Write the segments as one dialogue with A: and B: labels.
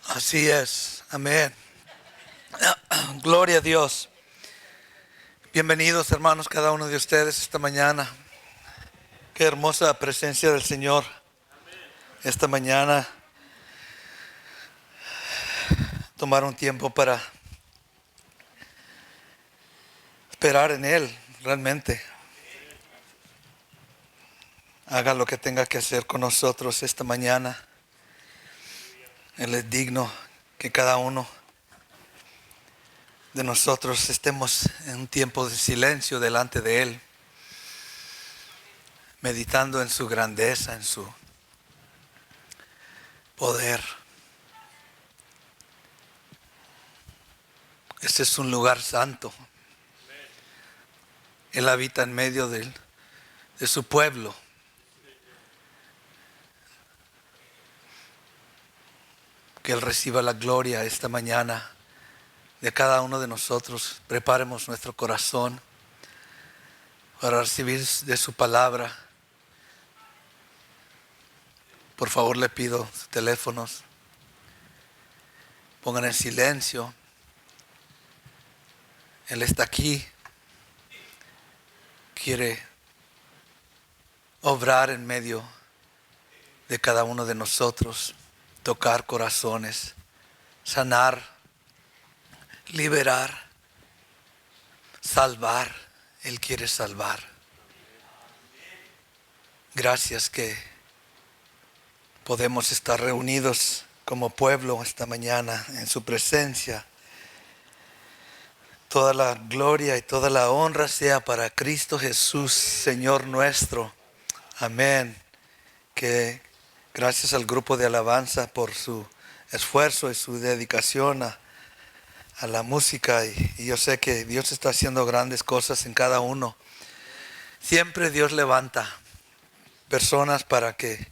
A: Así es, amén. Gloria a Dios. Bienvenidos, hermanos, cada uno de ustedes esta mañana. Qué hermosa presencia del Señor esta mañana. Tomar un tiempo para esperar en Él, realmente. Haga lo que tenga que hacer con nosotros esta mañana. Él es digno que cada uno de nosotros estemos en un tiempo de silencio delante de Él, meditando en su grandeza, en su poder. Este es un lugar santo. Él habita en medio de su pueblo. Que Él reciba la gloria esta mañana de cada uno de nosotros. Preparemos nuestro corazón para recibir de su palabra. Por favor, le pido sus teléfonos. Pongan en silencio. Él está aquí. Quiere obrar en medio de cada uno de nosotros. Tocar corazones. Sanar. Liberar. Salvar. Él quiere salvar. Gracias que podemos estar reunidos como pueblo esta mañana en su presencia. Toda la gloria y toda la honra sea para Cristo Jesús, Señor nuestro. Amén. Que gracias al grupo de alabanza por su esfuerzo y su dedicación a la música. Y yo sé que Dios está haciendo grandes cosas en cada uno. Siempre Dios levanta personas para que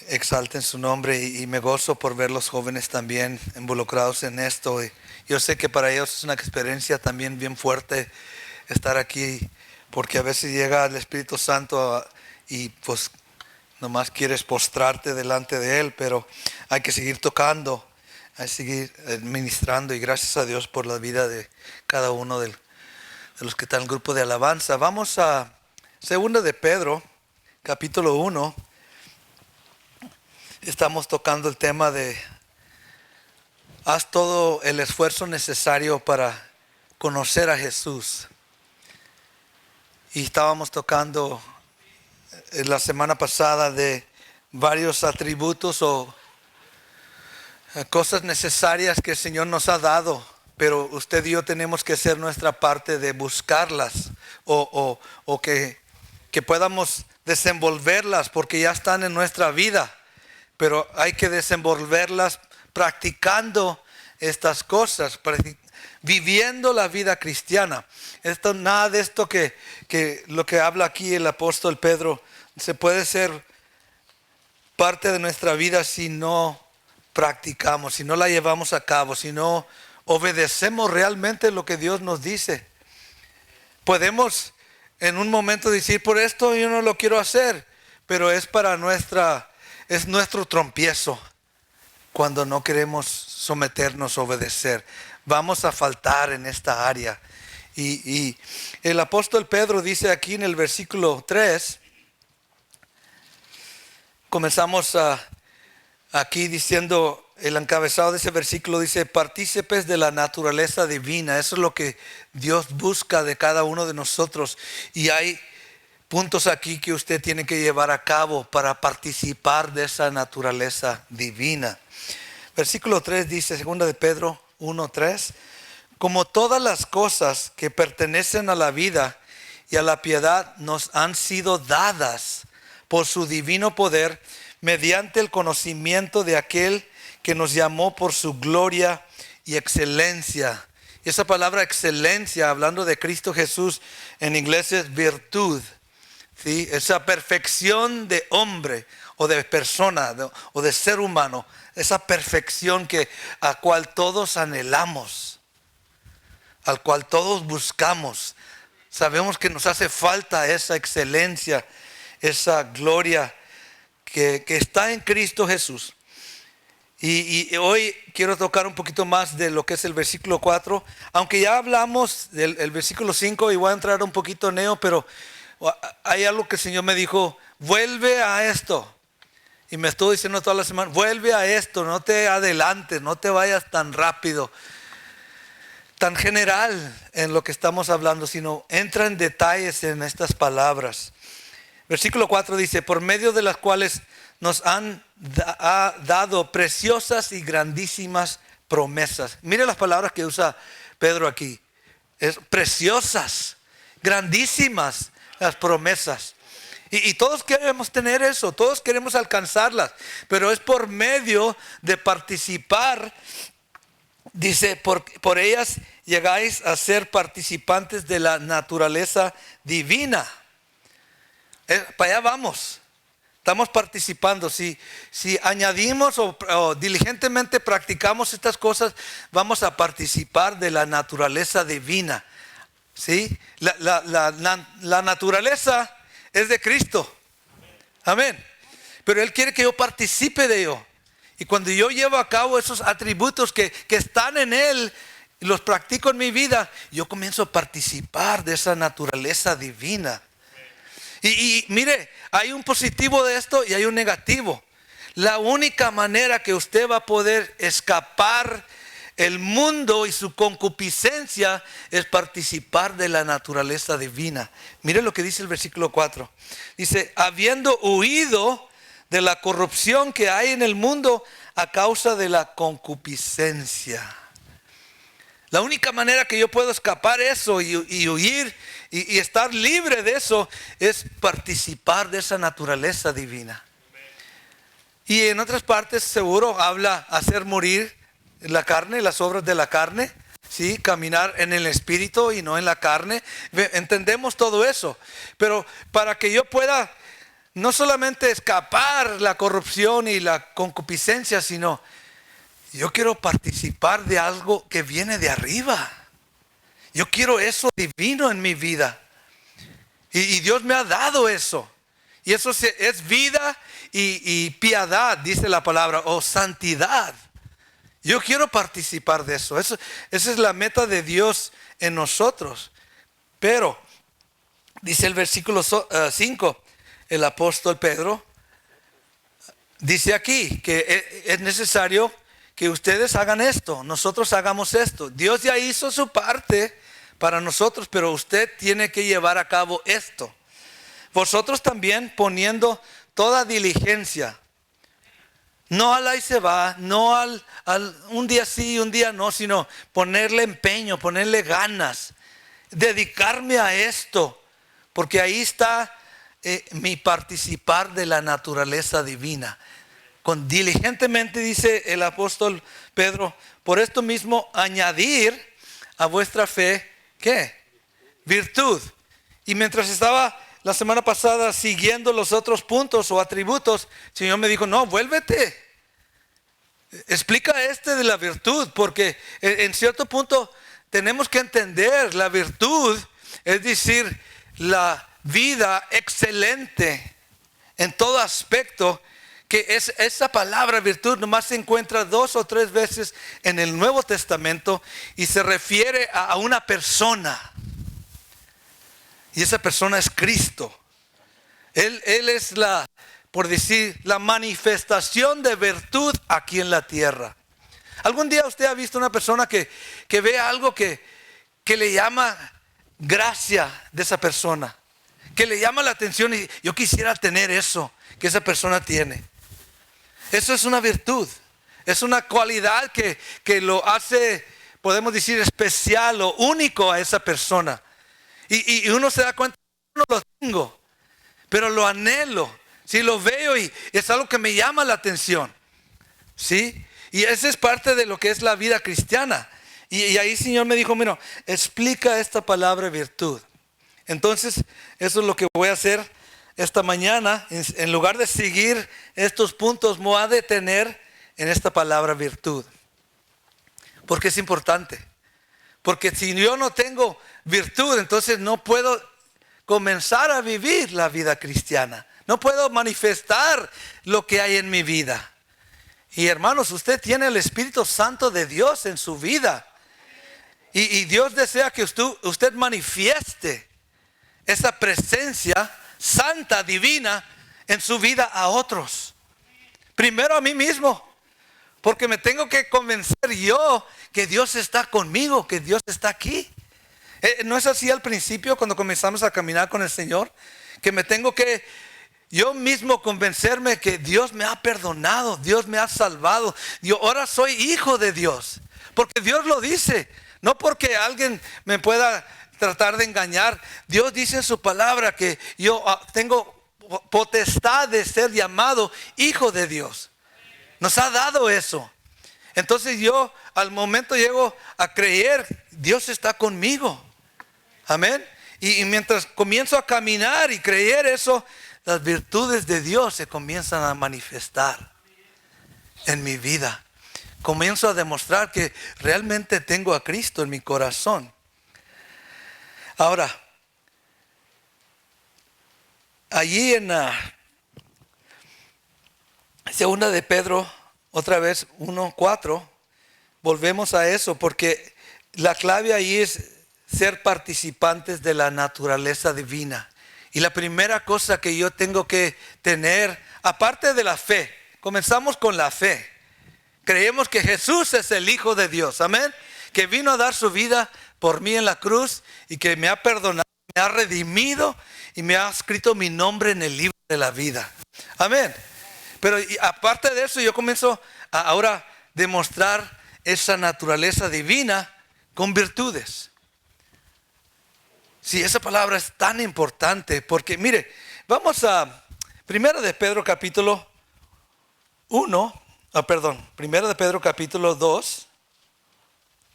A: exalten su nombre y me gozo por ver los jóvenes también involucrados en esto. Y yo sé que para ellos es una experiencia también bien fuerte estar aquí, porque a veces llega el Espíritu Santo y pues nomás quieres postrarte delante de Él, pero hay que seguir tocando, hay que seguir ministrando, y gracias a Dios por la vida de cada uno de los que están en el grupo de alabanza. Vamos a 2 de Pedro, capítulo 1. Estamos tocando el tema de haz todo el esfuerzo necesario para conocer a Jesús. Y estábamos tocando la semana pasada de varios atributos o cosas necesarias que el Señor nos ha dado, pero usted y yo tenemos que hacer nuestra parte de buscarlas o que podamos desenvolverlas, porque ya están en nuestra vida. Pero hay que desenvolverlas practicando estas cosas, viviendo la vida cristiana. Nada de esto que lo que habla aquí el apóstol Pedro se puede ser parte de nuestra vida si no practicamos, si no la llevamos a cabo, si no obedecemos realmente lo que Dios nos dice. Podemos en un momento decir, por esto yo no lo quiero hacer, pero es nuestro trompiezo cuando no queremos someternos, obedecer. Vamos a faltar en esta área. Y el apóstol Pedro dice aquí en el versículo 3, comenzamos aquí diciendo, el encabezado de ese versículo dice, partícipes de la naturaleza divina. Eso es lo que Dios busca de cada uno de nosotros. Y hay puntos aquí que usted tiene que llevar a cabo para participar de esa naturaleza divina. Versículo 3 dice, 2 de Pedro 1:3, como todas las cosas que pertenecen a la vida y a la piedad nos han sido dadas por su divino poder, mediante el conocimiento de aquel que nos llamó por su gloria y excelencia. Y esa palabra excelencia, hablando de Cristo Jesús, en inglés es virtud. ¿Sí? Esa perfección de hombre o de persona o de ser humano, esa perfección a cual todos anhelamos, al cual todos buscamos. Sabemos que nos hace falta esa excelencia, esa gloria que está en Cristo Jesús. Y hoy quiero tocar un poquito más de lo que es el versículo 4. Aunque ya hablamos del el versículo 5 y voy a entrar un poquito neo, pero hay algo que el Señor me dijo, vuelve a esto. Y me estuvo diciendo toda la semana, vuelve a esto, no te adelantes, no te vayas tan rápido, tan general en lo que estamos hablando, sino entra en detalles en estas palabras. Versículo 4 dice, por medio de las cuales nos ha dado preciosas y grandísimas promesas. Mire las palabras que usa Pedro aquí. Es preciosas, grandísimas las promesas. Y todos queremos tener eso, todos queremos alcanzarlas, pero es por medio de participar, dice, por ellas llegáis a ser participantes de la naturaleza divina. Para allá vamos, estamos participando. Si añadimos o diligentemente practicamos estas cosas, vamos a participar de la naturaleza divina. ¿Sí? La naturaleza es de Cristo. Amén. Pero Él quiere que yo participe de ello. Y cuando yo llevo a cabo esos atributos que están en Él, y los practico en mi vida, yo comienzo a participar de esa naturaleza divina. Y mire, hay un positivo de esto y hay un negativo. La única manera que usted va a poder escapar el mundo y su concupiscencia es participar de la naturaleza divina. Mire lo que dice el versículo 4. Dice, habiendo huido de la corrupción que hay en el mundo a causa de la concupiscencia. La única manera que yo puedo escapar eso y huir y estar libre de eso es participar de esa naturaleza divina. Y en otras partes seguro habla hacer morir la carne, las obras de la carne, ¿sí? Caminar en el espíritu y no en la carne. Entendemos todo eso, pero para que yo pueda no solamente escapar la corrupción y la concupiscencia, sino yo quiero participar de algo que viene de arriba. Yo quiero eso divino en mi vida. Y Dios me ha dado eso. Y eso es vida y piedad, dice la palabra, o santidad. Yo quiero participar de eso. Esa es la meta de Dios en nosotros. Pero, dice el versículo 5, el apóstol Pedro, dice aquí que es necesario que ustedes hagan esto, nosotros hagamos esto. Dios ya hizo su parte para nosotros, pero usted tiene que llevar a cabo esto. Vosotros también poniendo toda diligencia. No al ahí se va, no al un día sí, un día no, sino ponerle empeño, ponerle ganas, dedicarme a esto, porque ahí está mi participar de la naturaleza divina. Con diligentemente, dice el apóstol Pedro, por esto mismo añadir a vuestra fe, ¿qué? Virtud. Y mientras estaba la semana pasada siguiendo los otros puntos o atributos, el Señor me dijo, no, vuélvete. Explica de la virtud, porque en cierto punto tenemos que entender la virtud, es decir, la vida excelente en todo aspecto, que esa palabra virtud nomás se encuentra 2 o 3 veces en el Nuevo Testamento y se refiere a una persona. Y esa persona es Cristo. Él es por decir, la manifestación de virtud aquí en la tierra. ¿Algún día usted ha visto una persona que ve algo que le llama gracia de esa persona? Que le llama la atención y yo quisiera tener eso que esa persona tiene. Eso es una virtud. Es una cualidad que lo hace, podemos decir, especial o único a esa persona. Y uno se da cuenta, no lo tengo, pero lo anhelo. Sí, lo veo y es algo que me llama la atención. ¿Sí? Y esa es parte de lo que es la vida cristiana. Y ahí el Señor me dijo, mira, explica esta palabra virtud. Entonces, eso es lo que voy a hacer esta mañana. En lugar de seguir estos puntos, me voy a detener en esta palabra virtud. Porque es importante. Porque si yo no tengo virtud, entonces no puedo comenzar a vivir la vida cristiana. No puedo manifestar lo que hay en mi vida. Y hermanos, usted tiene el Espíritu Santo de Dios en su vida. Y Dios desea que usted manifieste esa presencia santa, divina, en su vida a otros. Primero a mí mismo. Porque me tengo que convencer yo que Dios está conmigo, que Dios está aquí. ¿No es así al principio cuando comenzamos a caminar con el Señor? Que me tengo que yo mismo convencerme que Dios me ha perdonado, Dios me ha salvado. Yo ahora soy hijo de Dios. Porque Dios lo dice. No porque alguien me pueda tratar de engañar. Dios dice en su palabra que yo tengo potestad de ser llamado hijo de Dios. Nos ha dado eso. Entonces yo al momento llego a creer, Dios está conmigo. Amén. Y mientras comienzo a caminar y creer eso, las virtudes de Dios se comienzan a manifestar en mi vida. Comienzo a demostrar que realmente tengo a Cristo en mi corazón. Ahora, allí en Segunda de Pedro, otra vez 1:4, volvemos a eso porque la clave ahí es ser participantes de la naturaleza divina. Y la primera cosa que yo tengo que tener, aparte de la fe, comenzamos con la fe. Creemos que Jesús es el Hijo de Dios, amén. Que vino a dar su vida por mí en la cruz y que me ha perdonado, me ha redimido y me ha escrito mi nombre en el libro de la vida. Amén. Pero aparte de eso, yo comienzo a ahora demostrar esa naturaleza divina con virtudes. Sí, esa palabra es tan importante porque, mire, vamos a 1 de Pedro capítulo 1 de Pedro capítulo 2,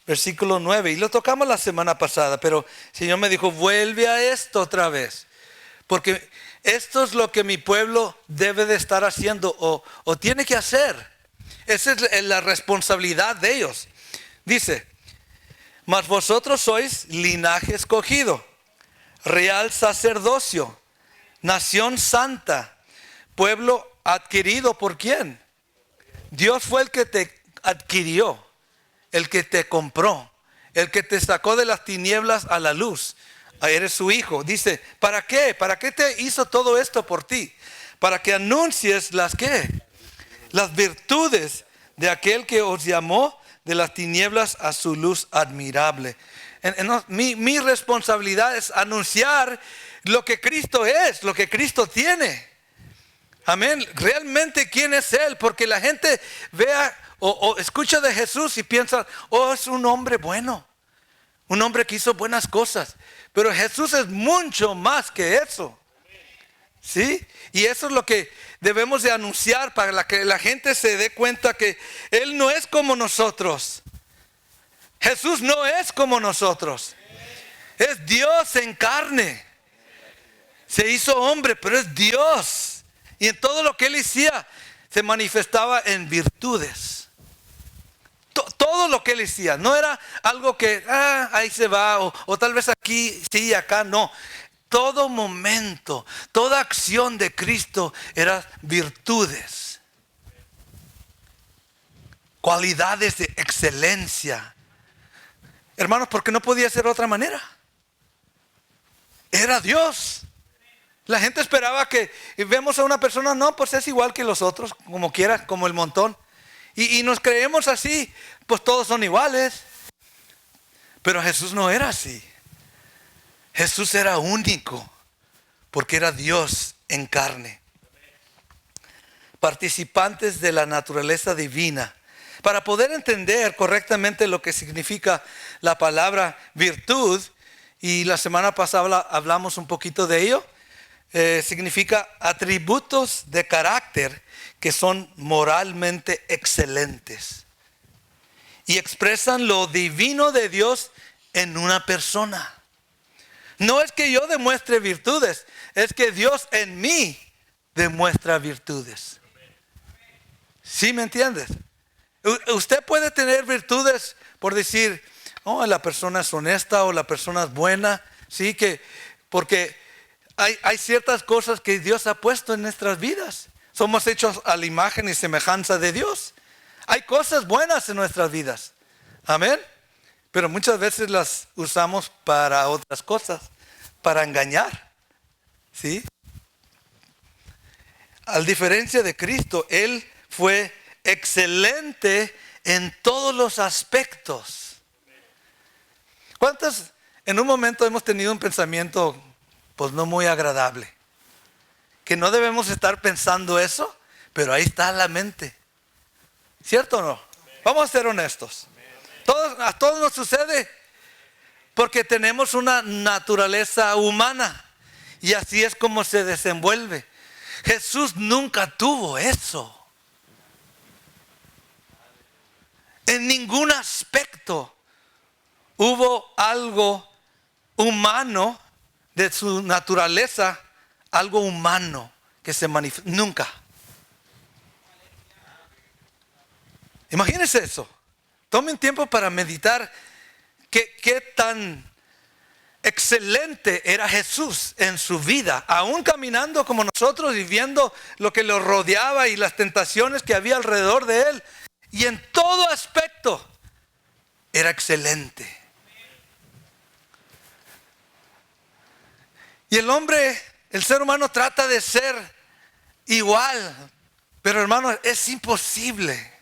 A: versículo 9. Y lo tocamos la semana pasada, pero el Señor me dijo, vuelve a esto otra vez. Porque esto es lo que mi pueblo debe de estar haciendo o tiene que hacer. Esa es la responsabilidad de ellos. Dice, mas vosotros sois linaje escogido, real sacerdocio, nación santa, pueblo adquirido por ¿quién? Dios fue el que te adquirió, el que te compró, el que te sacó de las tinieblas a la luz. Eres su hijo. Dice, ¿para qué? ¿Para qué te hizo todo esto por ti? Para que anuncies las ¿qué? Las virtudes de aquel que os llamó de las tinieblas a su luz admirable. Mi responsabilidad es anunciar lo que Cristo es, lo que Cristo tiene. Amén. Realmente quién es Él, porque la gente vea o escucha de Jesús y piensa, oh, es un hombre bueno, un hombre que hizo buenas cosas. Pero Jesús es mucho más que eso. ¿Sí? Y eso es lo que debemos de anunciar para que la gente se dé cuenta que Él no es como nosotros. Jesús no es como nosotros. Es Dios en carne. Se hizo hombre, pero es Dios. Y en todo lo que Él hacía se manifestaba en virtudes. Todo lo que Él hacía. No era algo que ahí se va o tal vez aquí sí, acá no. Todo momento, toda acción de Cristo era virtudes. Cualidades de excelencia. Hermanos, ¿por qué no podía ser de otra manera? Era Dios. La gente esperaba que vemos a una persona, no, pues es igual que los otros, como quiera, como el montón. Y nos creemos así, pues todos son iguales. Pero Jesús no era así. Jesús era único, porque era Dios en carne. Participantes de la naturaleza divina. Para poder entender correctamente lo que significa la palabra virtud, y la semana pasada hablamos un poquito de ello, significa atributos de carácter que son moralmente excelentes y expresan lo divino de Dios en una persona. No es que yo demuestre virtudes, es que Dios en mí demuestra virtudes. ¿Sí me entiendes? Usted puede tener virtudes por decir, oh, la persona es honesta o la persona es buena, sí, porque hay ciertas cosas que Dios ha puesto en nuestras vidas. Somos hechos a la imagen y semejanza de Dios. Hay cosas buenas en nuestras vidas. Amén. Pero muchas veces las usamos para otras cosas, para engañar. ¿Sí? A diferencia de Cristo, Él fue excelente en todos los aspectos. ¿Cuántos en un momento hemos tenido un pensamiento pues no muy agradable? Que no debemos estar pensando eso, pero ahí está la mente. ¿Cierto o no? Vamos a ser honestos. A todos nos sucede porque tenemos una naturaleza humana y así es como se desenvuelve. Jesús nunca tuvo eso. En ningún aspecto hubo algo humano de su naturaleza, algo humano que se manifiesta. Nunca. Imagínense eso. Tomen tiempo para meditar qué tan excelente era Jesús en su vida, aún caminando como nosotros y viendo lo que lo rodeaba y las tentaciones que había alrededor de él. Y en todo aspecto era excelente. Y el hombre, el ser humano trata de ser igual, pero hermano, es imposible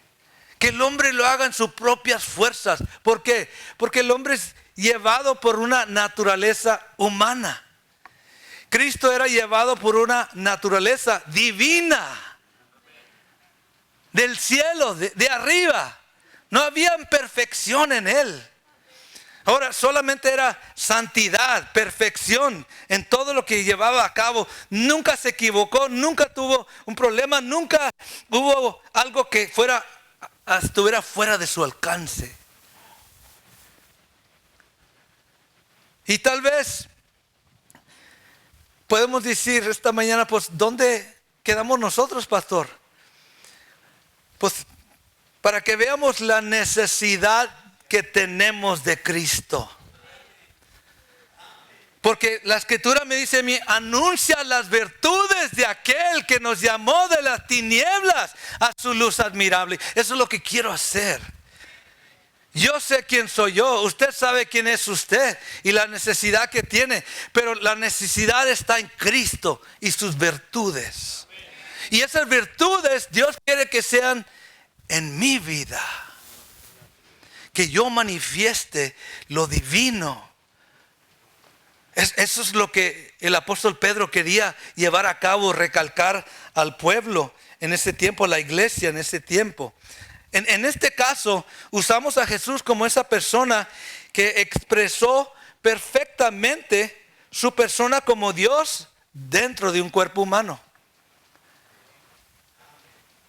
A: que el hombre lo haga en sus propias fuerzas. ¿Por qué? Porque el hombre es llevado por una naturaleza humana. Cristo era llevado por una naturaleza divina, del cielo, de arriba. No había imperfección en él. Ahora solamente era santidad, perfección en todo lo que llevaba a cabo. Nunca se equivocó, nunca tuvo un problema, nunca hubo algo que estuviera fuera de su alcance. Y tal vez podemos decir esta mañana, pues, ¿dónde quedamos nosotros, pastor? Pues, para que veamos la necesidad que tenemos de Cristo. Porque la Escritura me dice a mí, anuncia las virtudes de aquel que nos llamó de las tinieblas a su luz admirable. Eso es lo que quiero hacer. Yo sé quién soy yo, usted sabe quién es usted y la necesidad que tiene, pero la necesidad está en Cristo y sus virtudes. Y esas virtudes Dios quiere que sean en mi vida, que yo manifieste lo divino. Eso es lo que el apóstol Pedro quería llevar a cabo, recalcar al pueblo en ese tiempo, la iglesia en ese tiempo. En este caso, usamos a Jesús como esa persona que expresó perfectamente su persona como Dios dentro de un cuerpo humano.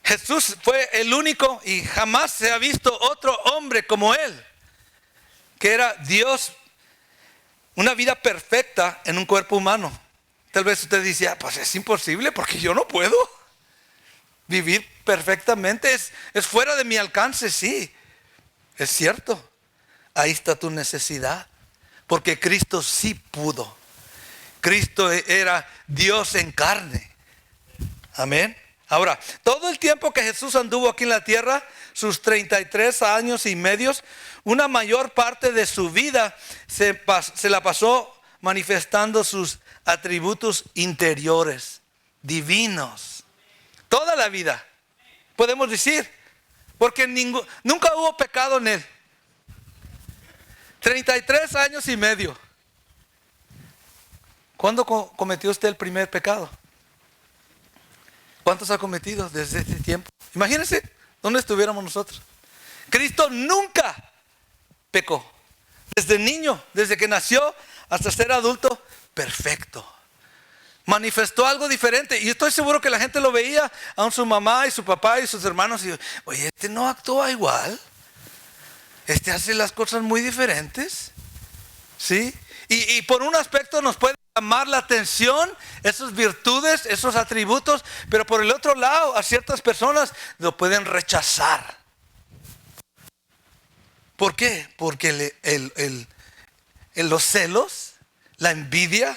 A: Jesús fue el único y jamás se ha visto otro hombre como él, que era Dios, una vida perfecta en un cuerpo humano. Tal vez usted dice, pues es imposible porque yo no puedo vivir perfectamente, es fuera de mi alcance. Sí, es cierto. Ahí está tu necesidad, porque Cristo sí pudo. Cristo era Dios en carne. Amén. Ahora, todo el tiempo que Jesús anduvo aquí en la tierra, sus 33 años y medios, una mayor parte de su vida se la pasó manifestando sus atributos interiores, divinos. Toda la vida, podemos decir, porque nunca hubo pecado en él. 33 años y medio. ¿Cuándo cometió usted el primer pecado? ¿Cuántos ha cometido desde este tiempo? Imagínense dónde estuviéramos nosotros. Cristo nunca pecó. Desde niño, desde que nació hasta ser adulto, perfecto. Manifestó algo diferente. Y estoy seguro que la gente lo veía, aun su mamá y su papá y sus hermanos. Y, oye, este no actúa igual. Este hace las cosas muy diferentes. ¿Sí? Y por un aspecto nos puede llamar la atención esas virtudes, esos atributos, pero por el otro lado a ciertas personas lo pueden rechazar. ¿Por qué? Porque los celos, la envidia,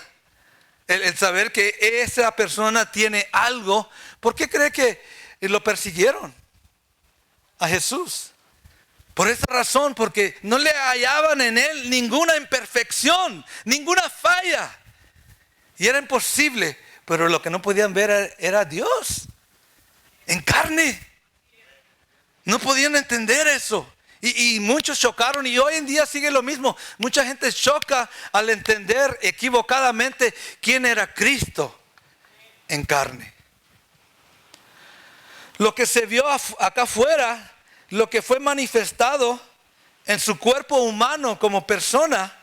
A: el saber que esa persona tiene algo. ¿Por qué cree que lo persiguieron? a Jesús. Por esa razón, porque no le hallaban en él ninguna imperfección, ninguna falla. Y era imposible, pero lo que no podían ver era Dios en carne. No podían entender eso. Y muchos chocaron, y hoy en día sigue lo mismo. Mucha gente choca al entender equivocadamente quién era Cristo en carne. Lo que se vio acá afuera, lo que fue manifestado en su cuerpo humano como persona,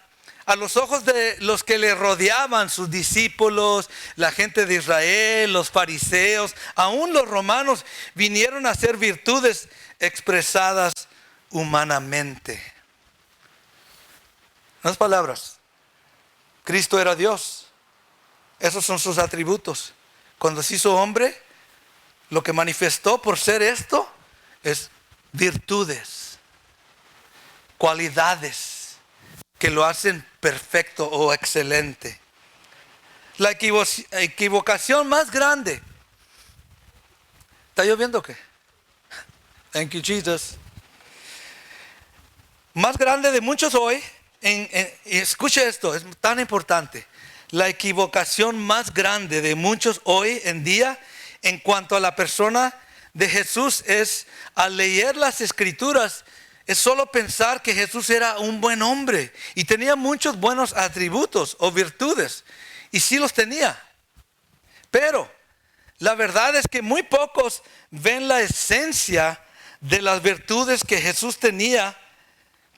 A: a los ojos de los que le rodeaban, sus discípulos, la gente de Israel, los fariseos, aún los romanos, vinieron a ser virtudes expresadas humanamente. En otras palabras, Cristo era Dios. Esos son sus atributos. Cuando se hizo hombre, lo que manifestó por ser esto es virtudes, cualidades que lo hacen perfecto o excelente. La equivocación más grande. ¿Está lloviendo o qué? Thank you, Jesus. Más grande de muchos hoy, y escuche esto, es tan importante. La equivocación más grande de muchos hoy en día en cuanto a la persona de Jesús es, al leer las Escrituras, es solo pensar que Jesús era un buen hombre y tenía muchos buenos atributos o virtudes, y sí los tenía. Pero la verdad es que muy pocos ven la esencia de las virtudes que Jesús tenía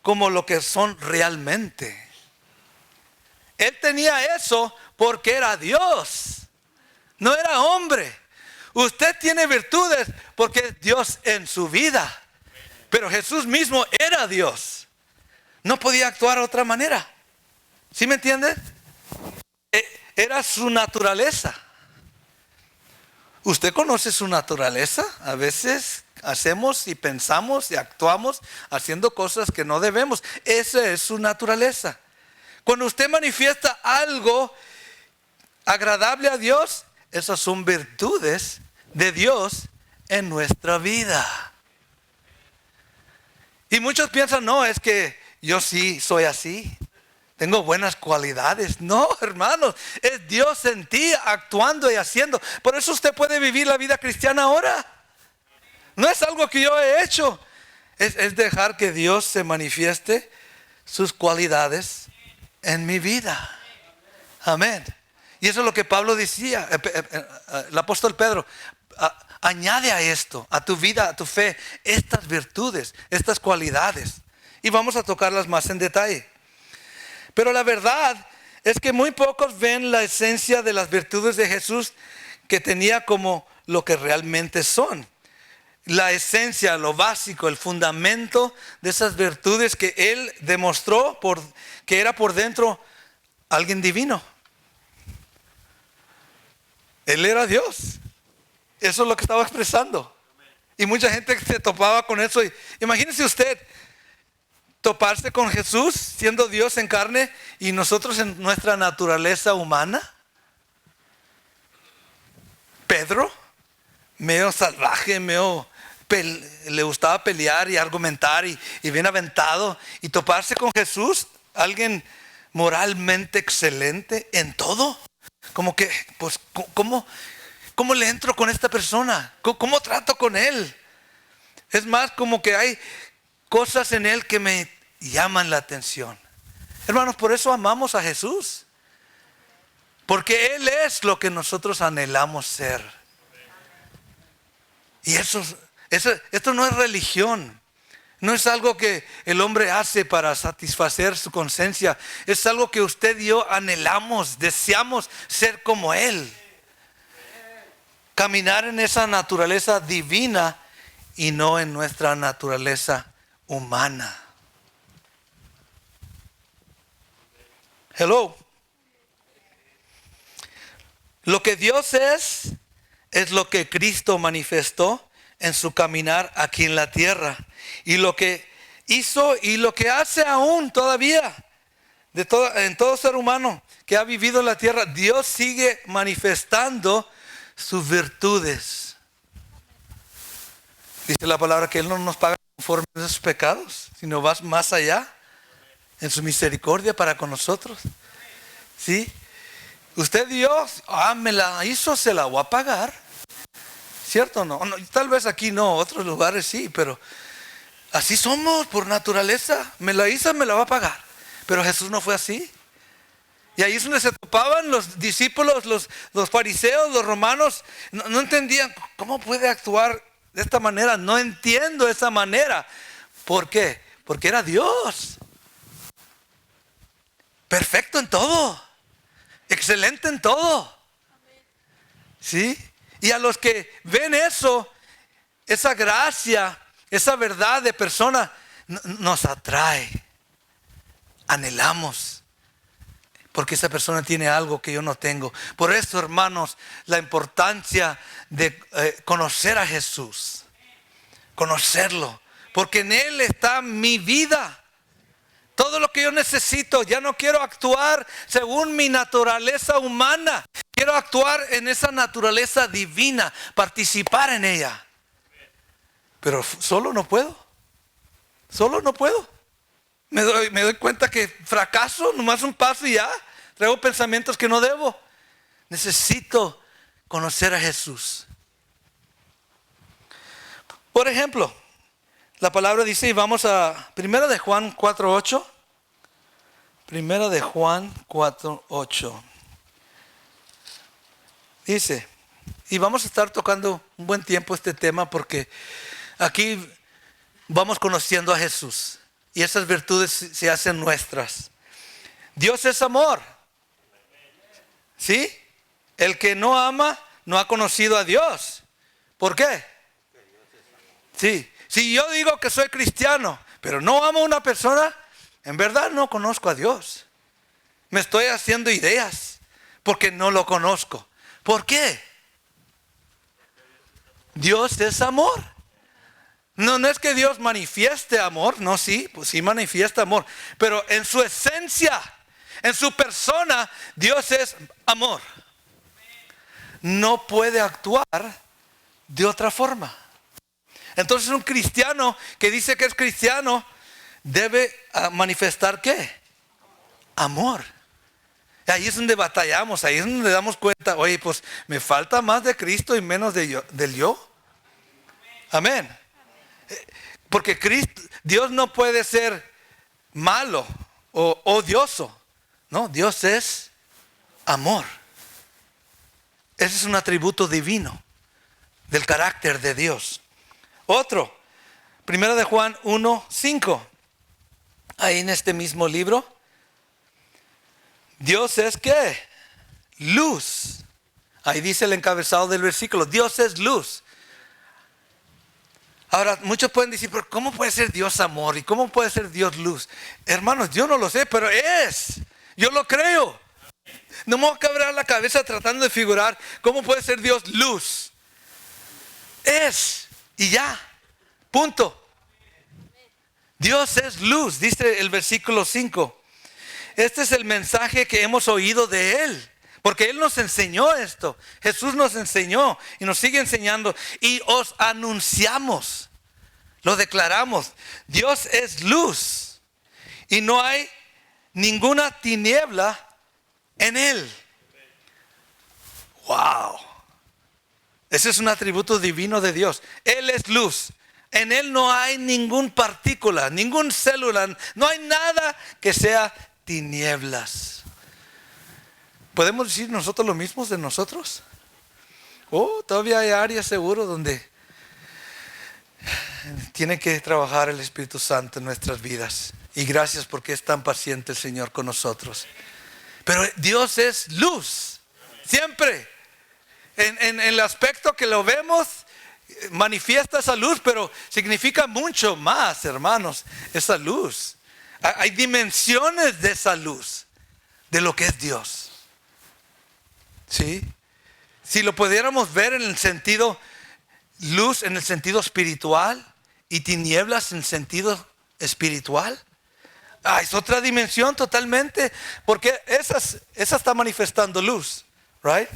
A: como lo que son realmente. Él tenía eso porque era Dios, no era hombre. Usted tiene virtudes porque es Dios en su vida. Pero Jesús mismo era Dios. No podía actuar de otra manera. ¿Sí me entiende? Era su naturaleza. ¿Usted conoce su naturaleza? A veces hacemos y pensamos y actuamos haciendo cosas que no debemos. Esa es su naturaleza. Cuando usted manifiesta algo agradable a Dios, esas son virtudes de Dios en nuestra vida. Y muchos piensan, no, es que yo sí soy así, tengo buenas cualidades. No, hermanos, es Dios en ti actuando y haciendo. Por eso usted puede vivir la vida cristiana ahora. No es algo que yo he hecho, es dejar que Dios se manifieste sus cualidades en mi vida. Amén. Y eso es lo que Pablo decía, el apóstol Pedro. Añade a esto, a tu vida, a tu fe, estas virtudes, estas cualidades. Y vamos a tocarlas más en detalle. Pero la verdad es que muy pocos ven la esencia de las virtudes de Jesús que tenía como lo que realmente son. La esencia, lo básico, el fundamento de esas virtudes que Él demostró que era por dentro alguien divino. Él era Dios. Eso es lo que estaba expresando. Y mucha gente se topaba con eso. Imagínese usted toparse con Jesús siendo Dios en carne y nosotros en nuestra naturaleza humana. Pedro, medio salvaje, le gustaba pelear y argumentar y bien aventado. Y toparse con Jesús, alguien moralmente excelente en todo. Como que, pues, ¿cómo le entro con esta persona? ¿Cómo trato con él? Es más, como que hay cosas en él que me llaman la atención. Hermanos, por eso amamos a Jesús. Porque Él es lo que nosotros anhelamos ser. Y esto no es religión. No es algo que el hombre hace para satisfacer su conciencia. Es algo que usted y yo anhelamos, deseamos ser como Él. Caminar en esa naturaleza divina y no en nuestra naturaleza humana. Hello. Lo que Dios es lo que Cristo manifestó en su caminar aquí en la tierra. Y lo que hizo y lo que hace aún todavía en todo ser humano que ha vivido en la tierra, Dios sigue manifestando sus virtudes. Dice la palabra que Él no nos paga conforme a sus pecados, sino va más allá en su misericordia para con nosotros. ¿Sí? Usted Dios, me la hizo, se la voy a pagar. ¿Cierto o no? Tal vez aquí no, otros lugares sí, pero así somos por naturaleza. Me la hizo, me la va a pagar. Pero Jesús no fue así. Y ahí es donde se topaban los discípulos, los fariseos, los romanos. No entendían cómo puede actuar de esta manera. No entiendo esa manera. ¿Por qué? Porque era Dios. Perfecto en todo. Excelente en todo. ¿Sí? Y a los que ven eso, esa gracia, esa verdad de persona, nos atrae. Anhelamos. Porque esa persona tiene algo que yo no tengo. Por eso, hermanos, la importancia de conocer a Jesús. Conocerlo. Porque en Él está mi vida. Todo lo que yo necesito. Ya no quiero actuar según mi naturaleza humana. Quiero actuar en esa naturaleza divina. Participar en ella. Pero solo no puedo. Solo no puedo. Me doy cuenta que fracaso, nomás un paso y ya. Traigo pensamientos que no debo. Necesito conocer a Jesús. Por ejemplo, la palabra dice, y vamos a 1 de Juan 4:8. 1 de Juan 4:8. Dice, y vamos a estar tocando un buen tiempo este tema porque aquí vamos conociendo a Jesús. Y esas virtudes se hacen nuestras. Dios es amor. ¿Sí? El que no ama no ha conocido a Dios. ¿Por qué? Sí. Si yo digo que soy cristiano, pero no amo a una persona, en verdad no conozco a Dios. Me estoy haciendo ideas porque no lo conozco. ¿Por qué? Dios es amor. No es que Dios manifieste amor, no, sí, pues sí manifiesta amor, pero en su esencia, en su persona, Dios es amor. No puede actuar de otra forma. Entonces un cristiano que dice que es cristiano debe manifestar ¿qué? Amor. Y ahí es donde batallamos, ahí es donde damos cuenta, oye, pues me falta más de Cristo y menos del yo. Amén. Porque Dios no puede ser malo o odioso. No, Dios es amor. Ese es un atributo divino del carácter de Dios. Otro, 1 de Juan 1:5. Ahí en este mismo libro. Dios es ¿qué? Luz. Ahí dice el encabezado del versículo. Dios es luz. Ahora, muchos pueden decir, pero ¿cómo puede ser Dios amor? ¿Y cómo puede ser Dios luz? Hermanos, yo no lo sé, pero es. Yo lo creo. No me voy a quebrar la cabeza tratando de figurar cómo puede ser Dios luz. Es. Y ya. Punto. Dios es luz, dice el versículo 5. Este es el mensaje que hemos oído de Él. Porque Él nos enseñó esto. Jesús nos enseñó y nos sigue enseñando. Y os anunciamos. Lo declaramos. Dios es luz. Y no hay ninguna tiniebla en Él. Wow. Ese es un atributo divino de Dios. Él es luz. En Él no hay ningún partícula, ningún célula. No hay nada que sea tinieblas. ¿Podemos decir nosotros lo mismo de nosotros? Todavía hay áreas seguro donde tiene que trabajar el Espíritu Santo en nuestras vidas. Y gracias porque es tan paciente el Señor con nosotros. Pero Dios es luz. Siempre. En el aspecto que lo vemos, manifiesta esa luz, pero significa mucho más, hermanos, esa luz. Hay dimensiones de esa luz, de lo que es Dios. ¿Sí? Si lo pudiéramos ver en el sentido luz, en el sentido espiritual, y tinieblas en sentido espiritual, es otra dimensión totalmente, porque esa está manifestando luz, right?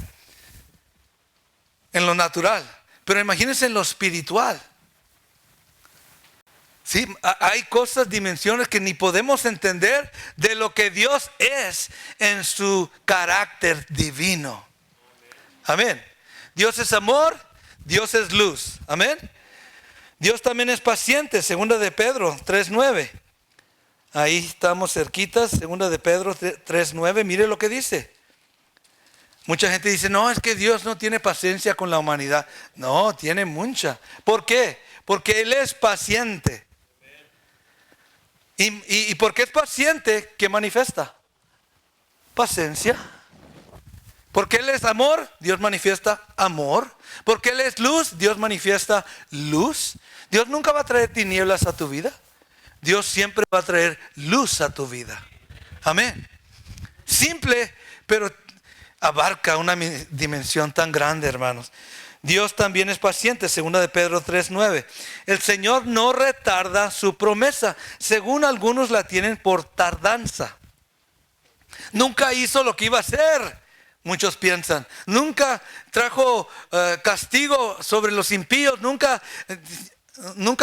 A: En lo natural. Pero imagínense en lo espiritual. Sí, hay cosas, dimensiones que ni podemos entender de lo que Dios es en su carácter divino. Amén. Dios es amor, Dios es luz. Amén. Dios también es paciente, segunda de Pedro 3:9. Ahí estamos cerquitas, segunda de Pedro 3:9. Mire lo que dice. Mucha gente dice, no, es que Dios no tiene paciencia con la humanidad. No, tiene mucha. ¿Por qué? Porque Él es paciente. Y porque es paciente, ¿qué manifiesta? Paciencia. Porque Él es amor, Dios manifiesta amor. Porque Él es luz, Dios manifiesta luz. Dios nunca va a traer tinieblas a tu vida. Dios siempre va a traer luz a tu vida. Amén. Simple, pero abarca una dimensión tan grande, hermanos. Dios también es paciente, segunda de Pedro 3:9. El Señor no retarda su promesa, según algunos la tienen por tardanza. Nunca hizo lo que iba a hacer, muchos piensan. Nunca trajo castigo sobre los impíos, nunca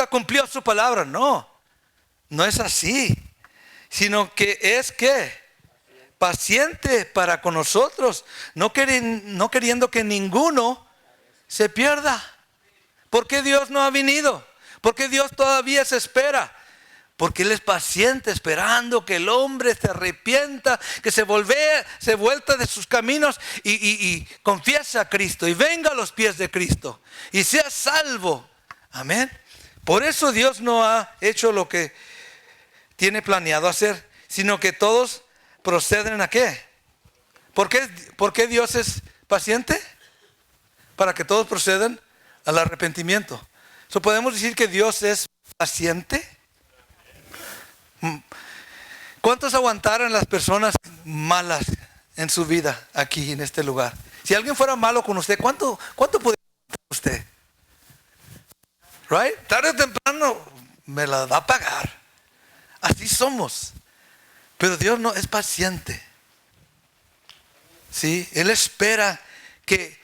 A: cumplió su palabra. No, no es así, sino que es que paciente para con nosotros, no queriendo que ninguno se pierda. ¿Por qué Dios no ha venido? ¿Por qué Dios todavía se espera? Porque Él es paciente, esperando que el hombre se arrepienta, que se vuelta de sus caminos y confiese a Cristo y venga a los pies de Cristo y sea salvo. Amén. Por eso Dios no ha hecho lo que tiene planeado hacer, sino que todos proceden a qué. ¿Por qué Dios es paciente? Para que todos procedan al arrepentimiento. ¿Podemos decir que Dios es paciente? ¿Cuántos aguantaron las personas malas en su vida aquí en este lugar? Si alguien fuera malo con usted, ¿cuánto podría aguantar usted? Right? Tarde o temprano me la va a pagar. Así somos. Pero Dios no es paciente. ¿Sí? Él espera que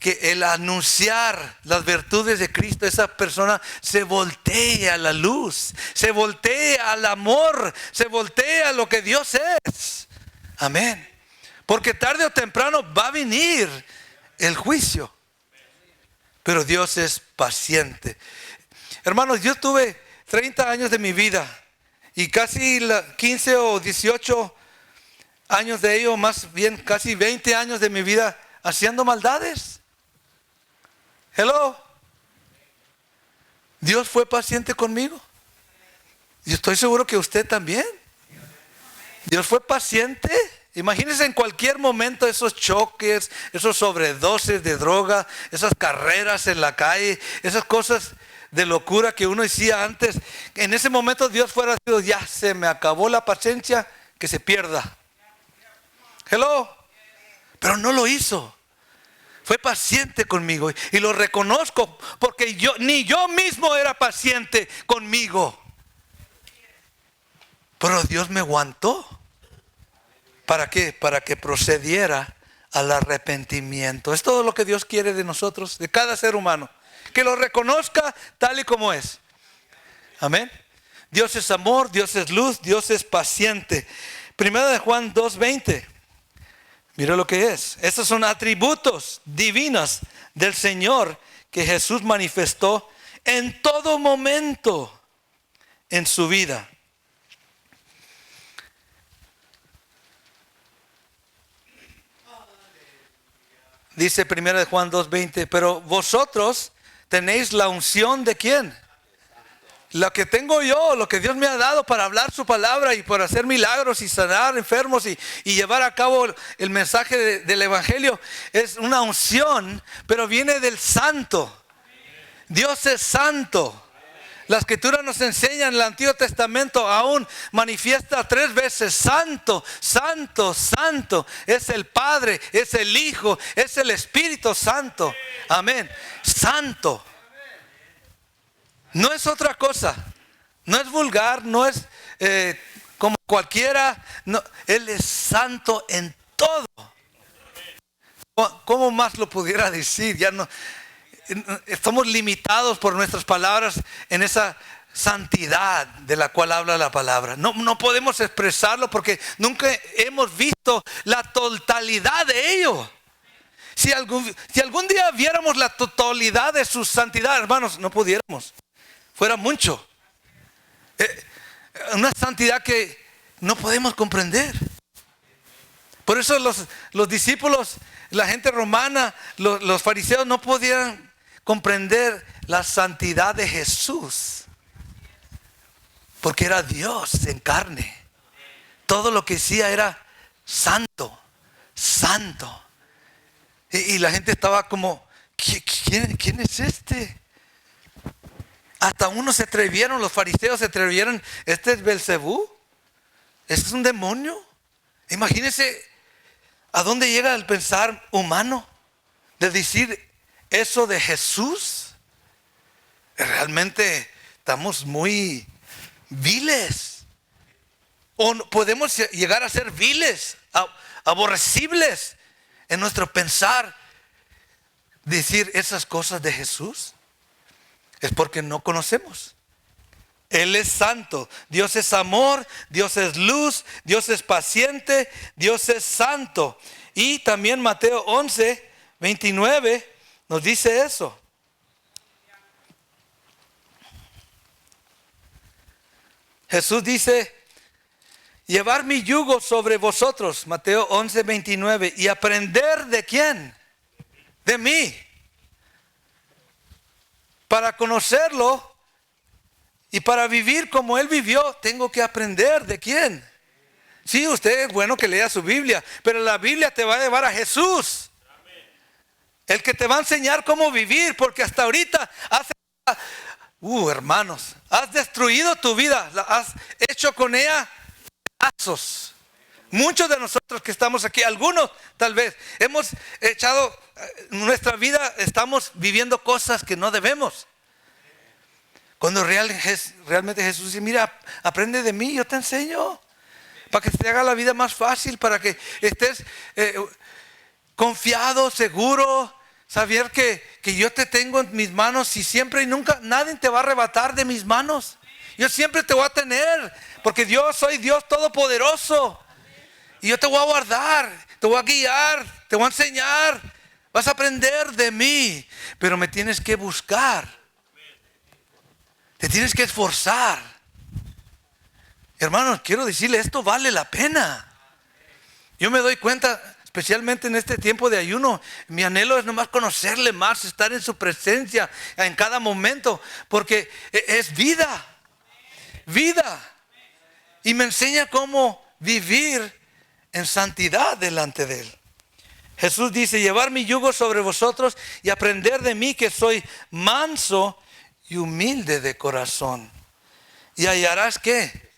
A: el anunciar las virtudes de Cristo, esa persona se voltee a la luz, se voltee al amor, se voltee a lo que Dios es. Amén. Porque tarde o temprano va a venir el juicio. Pero Dios es paciente. Hermanos, yo tuve 30 años de mi vida y casi 15 o 18 años de ello, más bien casi 20 años de mi vida haciendo maldades. Hello. Dios fue paciente conmigo. Y estoy seguro que usted también. Dios fue paciente. Imagínense en cualquier momento esos choques, esos sobredosis de droga, esas carreras en la calle, esas cosas de locura que uno decía antes. En ese momento Dios fuera sido, ya se me acabó la paciencia, que se pierda. Hello. Pero no lo hizo. Fue paciente conmigo y lo reconozco porque ni yo mismo era paciente conmigo. Pero Dios me aguantó. ¿Para qué? Para que procediera al arrepentimiento. Es todo lo que Dios quiere de nosotros, de cada ser humano. Que lo reconozca tal y como es. Amén. Dios es amor, Dios es luz, Dios es paciente. Primera de Juan 2:20. Mira lo que es. Estos son atributos divinos del Señor que Jesús manifestó en todo momento en su vida. Dice 1 Juan 2:20, pero vosotros tenéis la unción de ¿quién? Lo que tengo yo, lo que Dios me ha dado para hablar su palabra y para hacer milagros y sanar enfermos y llevar a cabo el mensaje del evangelio es una unción, pero viene del santo. Dios es santo. La escritura nos enseña en el Antiguo Testamento, aún manifiesta 3 veces: santo, santo, santo. Es el Padre, es el Hijo, es el Espíritu Santo. Amén. Santo. No es otra cosa. No es vulgar, no es como cualquiera. No, Él es santo en todo. ¿Cómo más lo pudiera decir? Ya no. Estamos limitados por nuestras palabras en esa santidad de la cual habla la palabra. No podemos expresarlo porque nunca hemos visto la totalidad de ello. Si algún día viéramos la totalidad de su santidad, hermanos, no pudiéramos. Fuera mucho. Una santidad que no podemos comprender. Por eso los discípulos, la gente romana, los fariseos no podían comprender la santidad de Jesús. Porque era Dios en carne. Todo lo que hacía era santo, santo. Y la gente estaba como, ¿quién es este? Hasta unos se atrevieron, los fariseos se atrevieron, ¿este es Belcebú? ¿Este es un demonio? Imagínense a dónde llega el pensar humano de decir eso de Jesús. Realmente estamos muy viles. O podemos llegar a ser viles, aborrecibles en nuestro pensar. Decir esas cosas de Jesús es porque no conocemos. Él es santo, Dios es amor, Dios es luz, Dios es paciente, Dios es santo. Y también Mateo 11, 29 nos dice eso. Jesús dice, llevar mi yugo sobre vosotros, Mateo 11, 29, y aprender ¿de quién? De mí. Para conocerlo y para vivir como Él vivió, tengo que aprender ¿de quién? Sí, usted es bueno que lea su Biblia, pero la Biblia te va a llevar a Jesús. El que te va a enseñar cómo vivir, porque hasta ahorita hermanos, has destruido tu vida, la has hecho con ella pedazos. Muchos de nosotros que estamos aquí, algunos tal vez, hemos echado nuestra vida, estamos viviendo cosas que no debemos. Cuando realmente Jesús dice, mira, aprende de mí, yo te enseño. Para que te haga la vida más fácil, para que estés confiado, seguro, saber que yo te tengo en mis manos y siempre y nunca nadie te va a arrebatar de mis manos. Yo siempre te voy a tener, porque yo soy Dios todopoderoso. Y yo te voy a guardar, te voy a guiar, te voy a enseñar. Vas a aprender de mí, pero me tienes que buscar. Te tienes que esforzar. Hermanos, quiero decirle, esto vale la pena. Yo me doy cuenta, especialmente en este tiempo de ayuno, mi anhelo es nomás conocerle más, estar en su presencia en cada momento, porque es vida, vida. Y me enseña cómo vivir en santidad delante de Él. Jesús dice, llevar mi yugo sobre vosotros y aprender de mí que soy manso y humilde de corazón. Y hallarás ¿qué?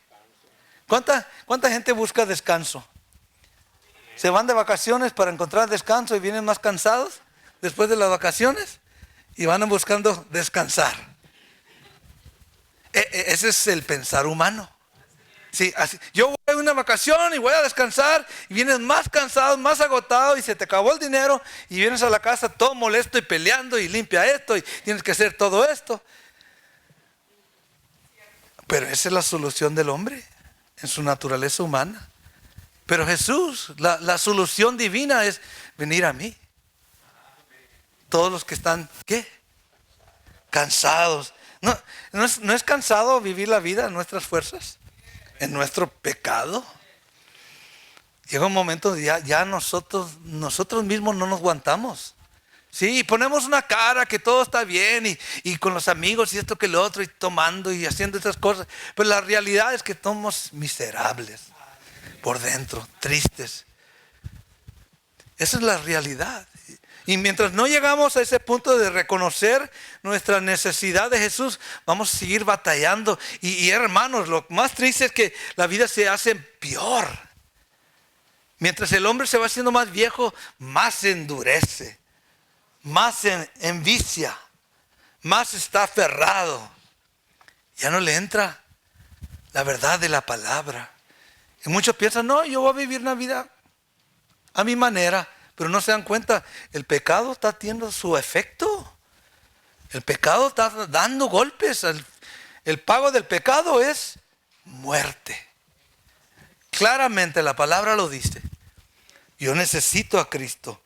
A: ¿Cuánta gente busca descanso? Se van de vacaciones para encontrar descanso y vienen más cansados después de las vacaciones y van buscando descansar. Ese es el pensar humano. Sí, así. Yo voy a una vacación y voy a descansar y vienes más cansado, más agotado y se te acabó el dinero y vienes a la casa todo molesto y peleando y limpia esto y tienes que hacer todo esto. Pero esa es la solución del hombre en su naturaleza humana. Pero Jesús, la solución divina es venir a mí. Todos los que están, ¿qué? Cansados. ¿No es cansado vivir la vida en nuestras fuerzas? En nuestro pecado. Llega un momento ya nosotros mismos no nos aguantamos. Sí, ponemos una cara que todo está bien y con los amigos y esto que lo otro y tomando y haciendo estas cosas. Pero la realidad es que somos miserables por dentro, tristes. Esa es la realidad. Y mientras no llegamos a ese punto de reconocer nuestra necesidad de Jesús, vamos a seguir batallando. Y hermanos, lo más triste es que la vida se hace peor. Mientras el hombre se va haciendo más viejo, más se endurece, más se envicia, más está aferrado. Ya no le entra la verdad de la palabra. Y muchos piensan, no, yo voy a vivir una vida a mi manera. Pero no se dan cuenta, el pecado está teniendo su efecto. El pecado está dando golpes El pago del pecado es muerte. Claramente la palabra lo dice. Yo necesito a Cristo.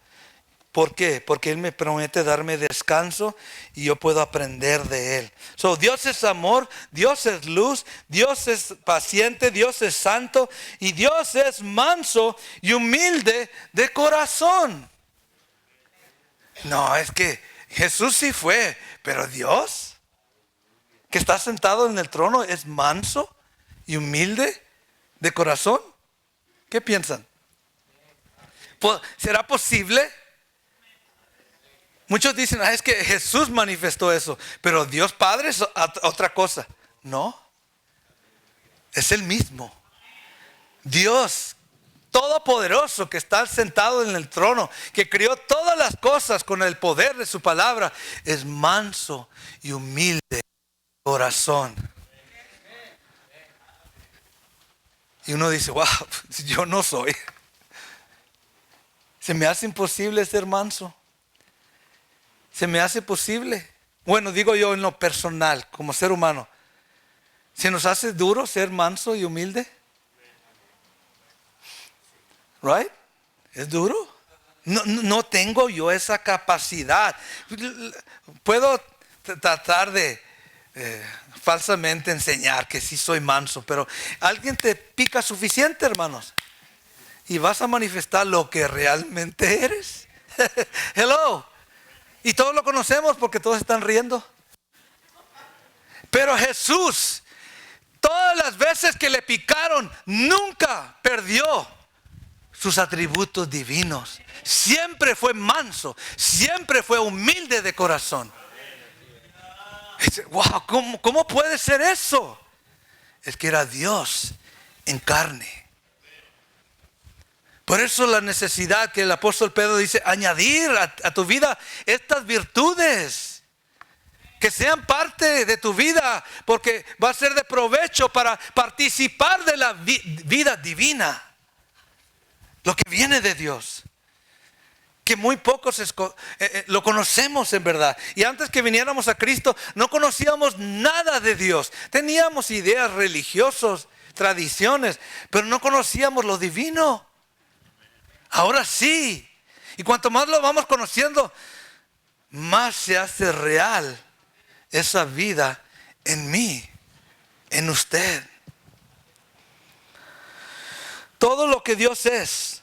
A: ¿Por qué? Porque Él me promete darme descanso y yo puedo aprender de Él. So, Dios es amor, Dios es luz, Dios es paciente, Dios es santo y Dios es manso y humilde de corazón. No, es que Jesús sí fue, pero Dios, que está sentado en el trono, es manso y humilde de corazón. ¿Qué piensan? ¿Será posible? Muchos dicen, es que Jesús manifestó eso, pero Dios Padre es otra cosa. No, es el mismo. Dios todopoderoso que está sentado en el trono, que creó todas las cosas con el poder de su palabra, es manso y humilde de corazón. Y uno dice, wow, yo no soy. Se me hace imposible ser manso. Se me hace posible. Bueno, digo yo en lo personal, como ser humano. ¿Se nos hace duro ser manso y humilde? Right? ¿Es duro? No tengo yo esa capacidad. Puedo tratar de falsamente enseñar que sí soy manso, pero alguien te pica suficiente, hermanos, y vas a manifestar lo que realmente eres. Hello. Y todos lo conocemos porque todos están riendo. Pero Jesús, todas las veces que le picaron, nunca perdió sus atributos divinos. Siempre fue manso, siempre fue humilde de corazón. Wow, ¿cómo puede ser eso? Es que era Dios en carne. Por eso la necesidad que el apóstol Pedro dice, añadir a tu vida estas virtudes, que sean parte de tu vida, porque va a ser de provecho para participar de la vida divina, lo que viene de Dios, que muy pocos lo conocemos en verdad. Y antes que viniéramos a Cristo no conocíamos nada de Dios, teníamos ideas religiosas, tradiciones, pero no conocíamos lo divino. Ahora sí. Y cuanto más lo vamos conociendo, más se hace real esa vida en mí, en usted. Todo lo que Dios es,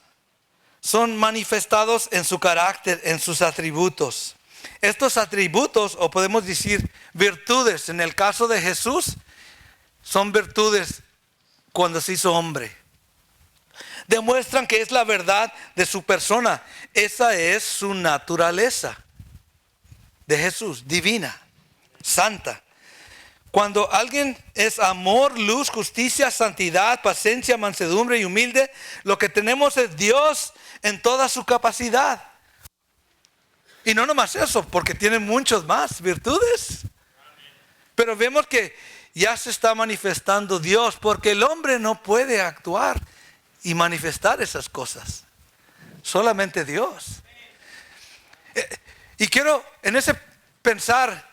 A: son manifestados en su carácter, en sus atributos. Estos atributos, o podemos decir virtudes, en el caso de Jesús, son virtudes cuando se hizo hombre. Demuestran que es la verdad de su persona. Esa es su naturaleza de Jesús, divina, santa. Cuando alguien es amor, luz, justicia, santidad, paciencia, mansedumbre y humilde, lo que tenemos es Dios en toda su capacidad. Y no nomás eso, porque tiene muchas más virtudes. Pero vemos que ya se está manifestando Dios, porque el hombre no puede actuar y manifestar esas cosas. Solamente Dios. Y quiero en ese pensar,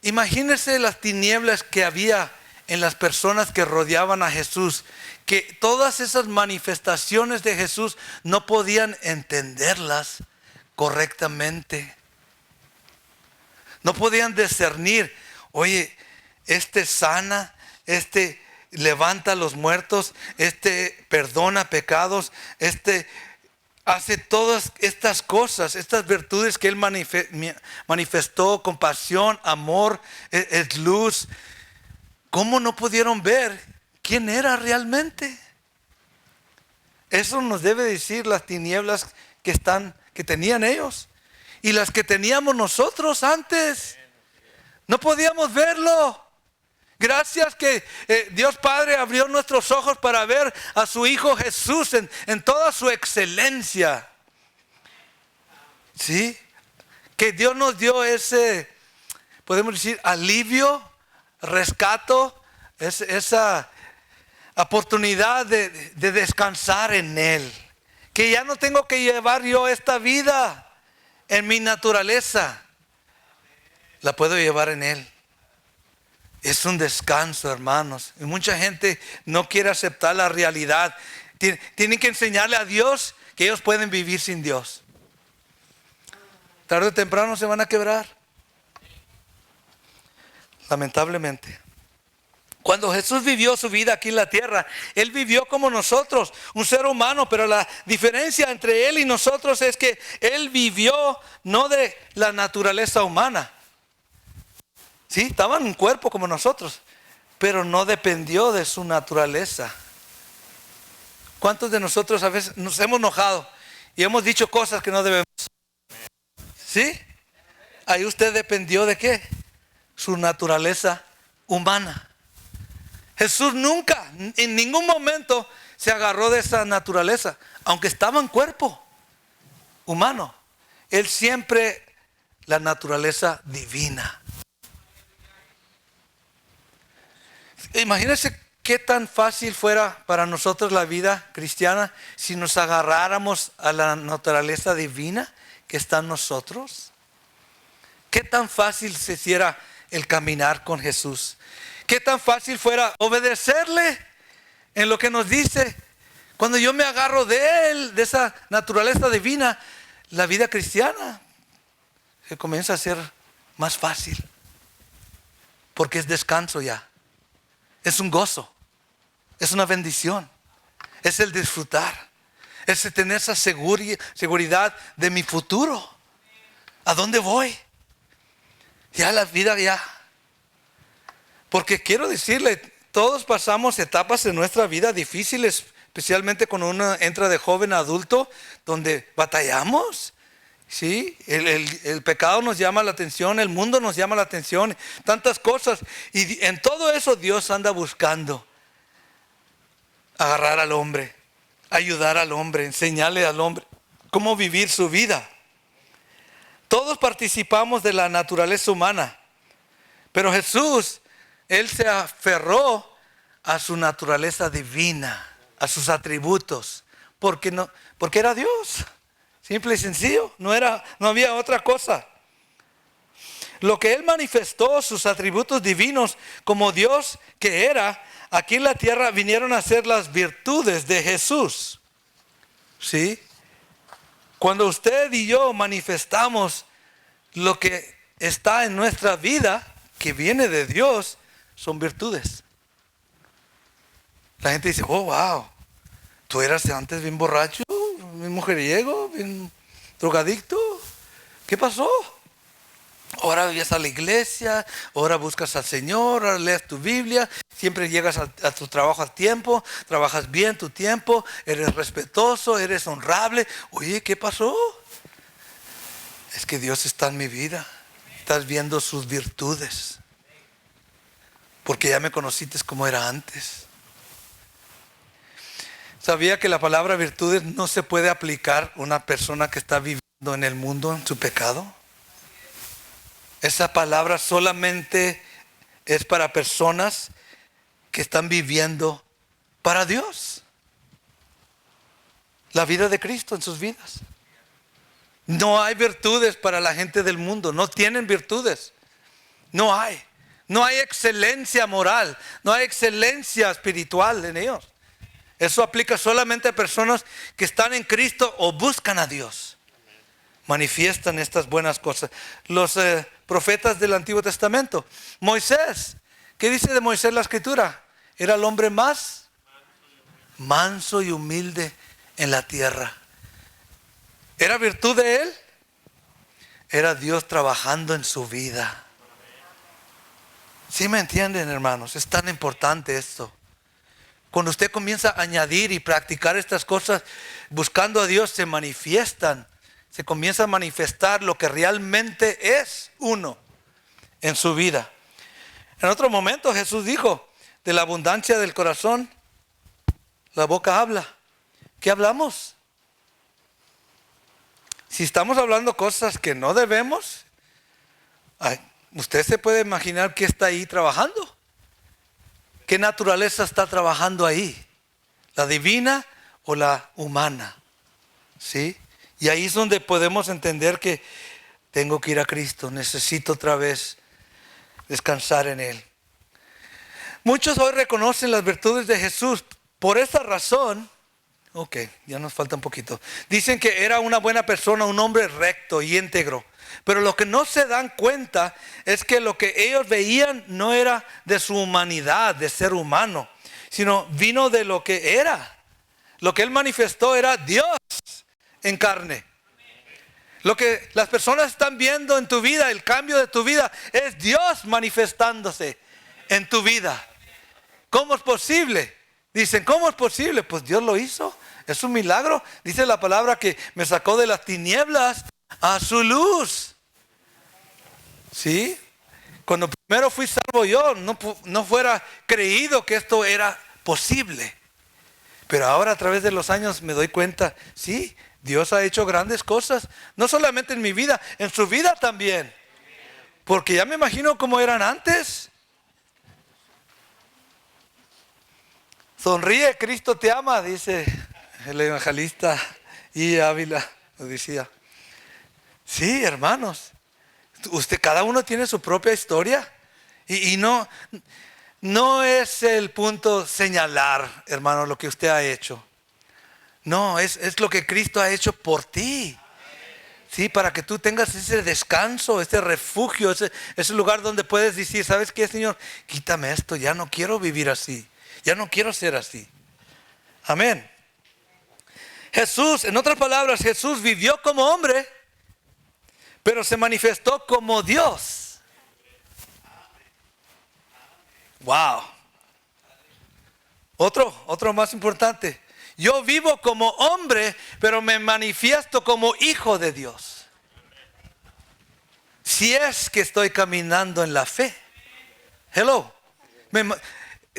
A: imagínense las tinieblas que había en las personas que rodeaban a Jesús, que todas esas manifestaciones de Jesús no podían entenderlas correctamente. No podían discernir, oye, este sana, este levanta a los muertos, este perdona pecados, este hace todas estas cosas, estas virtudes que Él manifestó, compasión, amor, es luz. ¿Cómo no pudieron ver quién era realmente? Eso nos debe decir las tinieblas que tenían ellos y las que teníamos nosotros antes. No podíamos verlo. Gracias que Dios Padre abrió nuestros ojos para ver a su Hijo Jesús en toda su excelencia. ¿Sí? Que Dios nos dio ese, podemos decir, alivio, rescato, esa oportunidad de descansar en Él. Que ya no tengo que llevar yo esta vida en mi naturaleza. La puedo llevar en Él. Es un descanso, hermanos. Y mucha gente no quiere aceptar la realidad. Tienen que enseñarle a Dios que ellos pueden vivir sin Dios. Tarde o temprano se van a quebrar. Lamentablemente. Cuando Jesús vivió su vida aquí en la tierra, Él vivió como nosotros, un ser humano, pero la diferencia entre Él y nosotros es que Él vivió no de la naturaleza humana. Sí, estaba en un cuerpo como nosotros, pero no dependió de su naturaleza. ¿Cuántos de nosotros a veces nos hemos enojado y hemos dicho cosas que no debemos? ¿Sí? Ahí usted dependió de qué? Su naturaleza humana. Jesús nunca, en ningún momento se agarró de esa naturaleza, aunque estaba en cuerpo humano. Él siempre la naturaleza divina. Imagínense qué tan fácil fuera para nosotros la vida cristiana si nos agarráramos a la naturaleza divina que está en nosotros. Qué tan fácil se hiciera el caminar con Jesús. Qué tan fácil fuera obedecerle en lo que nos dice. Cuando yo me agarro de Él, de esa naturaleza divina, la vida cristiana se comienza a ser más fácil. Porque es descanso ya. Es un gozo. Es una bendición. Es el disfrutar. Es el tener esa seguridad de mi futuro. ¿A dónde voy? Ya la vida ya. Porque quiero decirle, todos pasamos etapas en nuestra vida difíciles, especialmente cuando uno entra de joven a adulto, donde batallamos. ¿Sí? El pecado nos llama la atención, el mundo nos llama la atención, tantas cosas. Y en todo eso Dios anda buscando agarrar al hombre, ayudar al hombre, enseñarle al hombre cómo vivir su vida. Todos participamos de la naturaleza humana, pero Jesús, Él se aferró a su naturaleza divina, a sus atributos, porque era Dios. Simple y sencillo, no había otra cosa. Lo que Él manifestó, sus atributos divinos como Dios que era, aquí en la tierra vinieron a ser las virtudes de Jesús. ¿Sí? Cuando usted y yo manifestamos lo que está en nuestra vida, que viene de Dios, son virtudes. La gente dice, oh, wow, tú eras antes bien borracho, bien mujeriego, bien drogadicto. ¿Qué pasó? Ahora vienes a la iglesia, ahora buscas al Señor, ahora lees tu Biblia, siempre llegas a tu trabajo a tiempo, trabajas bien tu tiempo, eres respetuoso, eres honrable. Oye, ¿qué pasó? Es que Dios está en mi vida. Estás viendo sus virtudes. Porque ya me conociste como era antes. ¿Sabía que la palabra virtudes no se puede aplicar a una persona que está viviendo en el mundo en su pecado? Esa palabra solamente es para personas que están viviendo para Dios. La vida de Cristo en sus vidas. No hay virtudes para la gente del mundo. No tienen virtudes. No hay. No hay excelencia moral. No hay excelencia espiritual en ellos. Eso aplica solamente a personas que están en Cristo o buscan a Dios. Manifiestan estas buenas cosas. Los profetas del Antiguo Testamento. Moisés. ¿Qué dice de Moisés la Escritura? Era el hombre más manso y humilde en la tierra. ¿Era virtud de él? Era Dios trabajando en su vida. ¿Sí me entienden, hermanos? Es tan importante esto. Cuando usted comienza a añadir y practicar estas cosas, buscando a Dios, se manifiestan. Se comienza a manifestar lo que realmente es uno en su vida. En otro momento Jesús dijo, de la abundancia del corazón, la boca habla. ¿Qué hablamos? Si estamos hablando cosas que no debemos, usted se puede imaginar qué está ahí trabajando. ¿Qué naturaleza está trabajando ahí? ¿La divina o la humana? ¿Sí? Y ahí es donde podemos entender que tengo que ir a Cristo. Necesito otra vez descansar en Él. Muchos hoy reconocen las virtudes de Jesús. Por esa razón, ok, ya nos falta un poquito. Dicen que era una buena persona, un hombre recto y íntegro. Pero lo que no se dan cuenta es que lo que ellos veían no era de su humanidad, de ser humano, sino vino de lo que era. Lo que Él manifestó era Dios en carne. Lo que las personas están viendo en tu vida, el cambio de tu vida, es Dios manifestándose en tu vida. ¿Cómo es posible? Dicen, ¿cómo es posible? Pues Dios lo hizo. Es un milagro. Dice la palabra que me sacó de las tinieblas a su luz. ¿Sí? Cuando primero fui salvo yo, no fuera creído que esto era posible. Pero ahora a través de los años me doy cuenta, sí, Dios ha hecho grandes cosas. No solamente en mi vida, en su vida también. Porque ya me imagino cómo eran antes. Sonríe, Cristo te ama, dice el evangelista y Ávila, lo decía. Sí, hermanos, cada uno tiene su propia historia y no es el punto señalar, hermano, lo que usted ha hecho. No, es lo que Cristo ha hecho por ti. Sí, para que tú tengas ese descanso, ese refugio, ese lugar donde puedes decir, ¿sabes qué, Señor? Quítame esto, ya no quiero vivir así. Ya no quiero ser así. Amén. Jesús, en otras palabras, Jesús vivió como hombre, pero se manifestó como Dios. Wow. Otro más importante. Yo vivo como hombre, pero me manifiesto como hijo de Dios. Si es que estoy caminando en la fe. Hello.